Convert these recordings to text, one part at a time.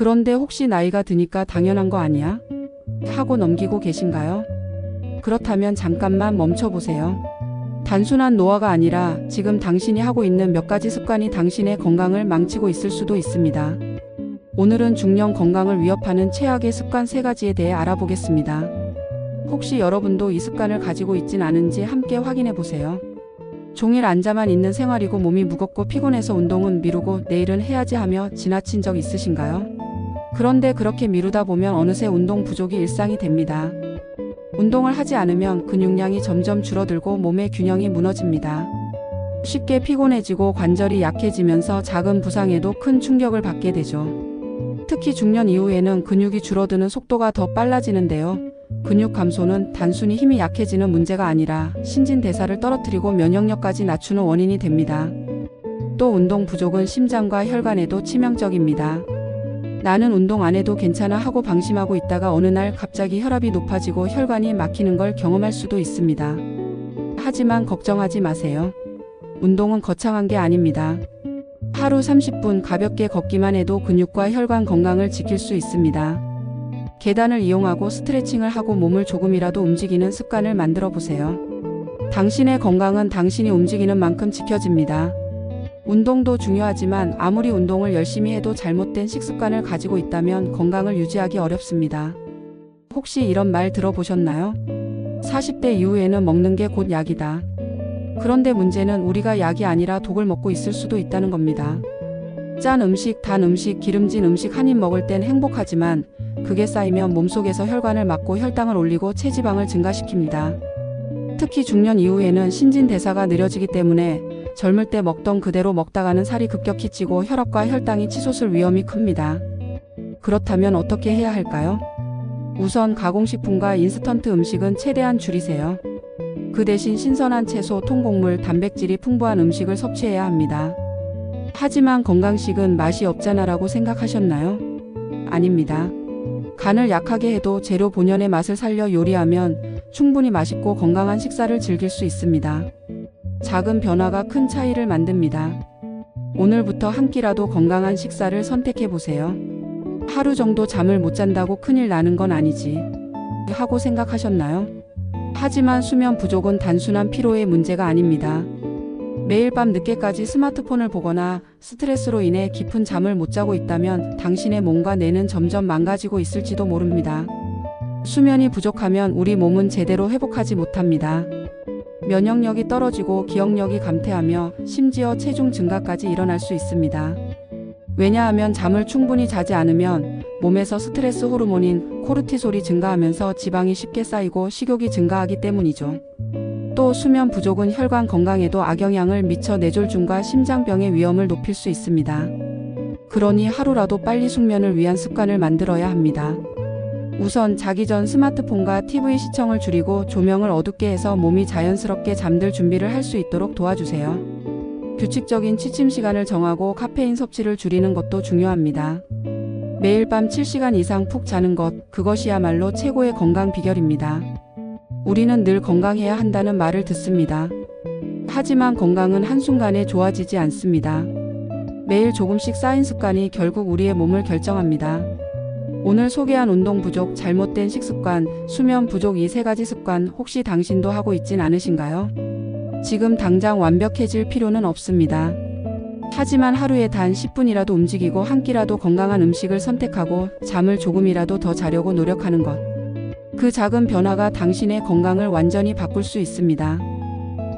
그런데 혹시 나이가 드니까 당연한 거 아니야? 하고 넘기고 계신가요? 그렇다면 잠깐만 멈춰보세요. 단순한 노화가 아니라 지금 당신이 하고 있는 몇 가지 습관이 당신의 건강을 망치고 있을 수도 있습니다. 오늘은 중년 건강을 위협하는 최악의 습관 3가지에 대해 알아보겠습니다. 혹시 여러분도 이 습관을 가지고 있진 않은지 함께 확인해 보세요. 종일 앉아만 있는 생활이고 몸이 무겁고 피곤해서 운동은 미루고 내일은 해야지 하며 지나친 적 있으신가요? 그런데 그렇게 미루다 보면 어느새 운동 부족이 일상이 됩니다. 운동을 하지 않으면 근육량이 점점 줄어들고 몸의 균형이 무너집니다. 쉽게 피곤해지고 관절이 약해지면서 작은 부상에도 큰 충격을 받게 되죠. 특히 중년 이후에는 근육이 줄어드는 속도가 더 빨라지는데요. 근육 감소는 단순히 힘이 약해지는 문제가 아니라 신진대사를 떨어뜨리고 면역력까지 낮추는 원인이 됩니다. 또 운동 부족은 심장과 혈관에도 치명적입니다. 나는 운동 안 해도 괜찮아 하고 방심하고 있다가 어느 날 갑자기 혈압이 높아지고 혈관이 막히는 걸 경험할 수도 있습니다. 하지만 걱정하지 마세요. 운동은 거창한 게 아닙니다. 하루 30분 가볍게 걷기만 해도 근육과 혈관 건강을 지킬 수 있습니다. 계단을 이용하고 스트레칭을 하고 몸을 조금이라도 움직이는 습관을 만들어 보세요. 당신의 건강은 당신이 움직이는 만큼 지켜집니다. 운동도 중요하지만 아무리 운동을 열심히 해도 잘못된 식습관을 가지고 있다면 건강을 유지하기 어렵습니다. 혹시 이런 말 들어보셨나요? 40대 이후에는 먹는 게 곧 약이다. 그런데 문제는 우리가 약이 아니라 독을 먹고 있을 수도 있다는 겁니다. 짠 음식, 단 음식, 기름진 음식 한 입 먹을 땐 행복하지만 그게 쌓이면 몸속에서 혈관을 막고 혈당을 올리고 체지방을 증가시킵니다. 특히 중년 이후에는 신진대사가 느려지기 때문에 젊을 때 먹던 그대로 먹다가는 살이 급격히 찌고 혈압과 혈당이 치솟을 위험이 큽니다. 그렇다면 어떻게 해야 할까요? 우선 가공식품과 인스턴트 음식은 최대한 줄이세요. 그 대신 신선한 채소, 통곡물, 단백질이 풍부한 음식을 섭취해야 합니다. 하지만 건강식은 맛이 없잖아라고 생각하셨나요? 아닙니다. 간을 약하게 해도 재료 본연의 맛을 살려 요리하면 충분히 맛있고 건강한 식사를 즐길 수 있습니다. 작은 변화가 큰 차이를 만듭니다. 오늘부터 한 끼라도 건강한 식사를 선택해 보세요. 하루 정도 잠을 못 잔다고 큰일 나는 건 아니지 하고 생각하셨나요? 하지만 수면 부족은 단순한 피로의 문제가 아닙니다. 매일 밤 늦게까지 스마트폰을 보거나 스트레스로 인해 깊은 잠을 못 자고 있다면 당신의 몸과 뇌는 점점 망가지고 있을지도 모릅니다. 수면이 부족하면 우리 몸은 제대로 회복하지 못합니다. 면역력이 떨어지고 기억력이 감퇴하며 심지어 체중 증가까지 일어날 수 있습니다. 왜냐하면 잠을 충분히 자지 않으면 몸에서 스트레스 호르몬인 코르티솔이 증가하면서 지방이 쉽게 쌓이고 식욕이 증가하기 때문이죠. 또 수면 부족은 혈관 건강에도 악영향을 미쳐 뇌졸중과 심장병의 위험을 높일 수 있습니다. 그러니 하루라도 빨리 숙면을 위한 습관을 만들어야 합니다. 우선 자기 전 스마트폰과 TV 시청을 줄이고 조명을 어둡게 해서 몸이 자연스럽게 잠들 준비를 할 수 있도록 도와주세요. 규칙적인 취침 시간을 정하고 카페인 섭취를 줄이는 것도 중요합니다. 매일 밤 7시간 이상 푹 자는 것, 그것이야말로 최고의 건강 비결입니다. 우리는 늘 건강해야 한다는 말을 듣습니다. 하지만 건강은 한순간에 좋아지지 않습니다. 매일 조금씩 쌓인 습관이 결국 우리의 몸을 결정합니다. 오늘 소개한 운동 부족, 잘못된 식습관, 수면 부족 이 3가지 습관 혹시 당신도 하고 있진 않으신가요? 지금 당장 완벽해질 필요는 없습니다. 하지만 하루에 단 10분이라도 움직이고 한 끼라도 건강한 음식을 선택하고 잠을 조금이라도 더 자려고 노력하는 것. 그 작은 변화가 당신의 건강을 완전히 바꿀 수 있습니다.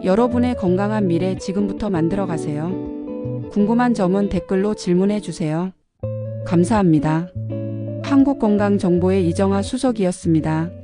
여러분의 건강한 미래 지금부터 만들어 가세요. 궁금한 점은 댓글로 질문해 주세요. 감사합니다. 한국건강정보의 이정아 수석이었습니다.